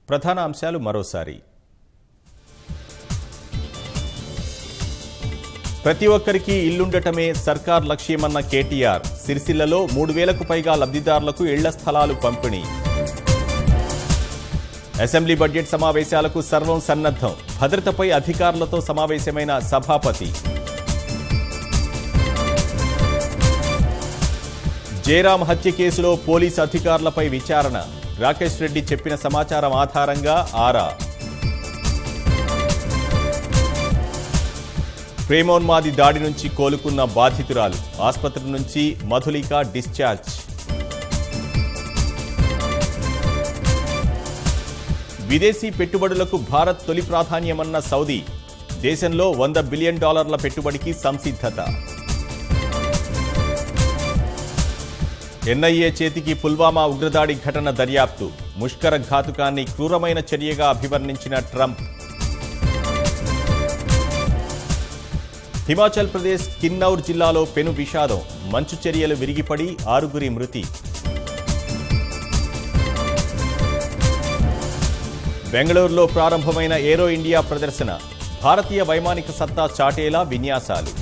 ప్రధాన అంశాలు మరోసారి. ప్రతి ఒక్కరికి ఇల్లుండటమే సర్కార్ లక్ష్యమన్న కేటీఆర్. సిరిసిల్లలో 3,000కు పైగా లబ్ధిదారులకు ఇళ్ల స్థలాలు పంపిణీ. అసెంబ్లీ బడ్జెట్ సమావేశాలకు సర్వం సన్నద్ధం. భద్రతపై అధికారులతో సమావేశమైన సభాపతి. జయరాం హత్య కేసులో పోలీసు అధికారులపై విచారణ. రాకేష్ రెడ్డి చెప్పిన సమాచారం ఆధారంగా ఆరా. ప్రేమోన్మాది దాడి నుంచి కోలుకున్న బాధితురాలు. ఆసుపత్రి నుంచి మధులిక డిశ్చార్జ్. విదేశీ పెట్టుబడులకు భారత్ తొలి ప్రాధాన్యమన్న సౌదీ. దేశంలో $100 బిలియన్ పెట్టుబడికి సంసిద్ధత. ఎన్ఐఏ చేతికి పుల్వామా ఉగ్రదాడి ఘటన దర్యాప్తు. ముష్కర ఘాతుకాన్ని క్రూరమైన చర్యగా అభివర్ణించిన ట్రంప్. హిమాచల్ ప్రదేశ్ కిన్నౌర్ జిల్లాలో పెను విషాదం. మంచు చర్యలు విరిగిపడి 6 మృతి. బెంగళూరులో ప్రారంభమైన ఏరో ఇండియా ప్రదర్శన. భారతీయ వైమానిక సత్తా చాటేలా విన్యాసాలు.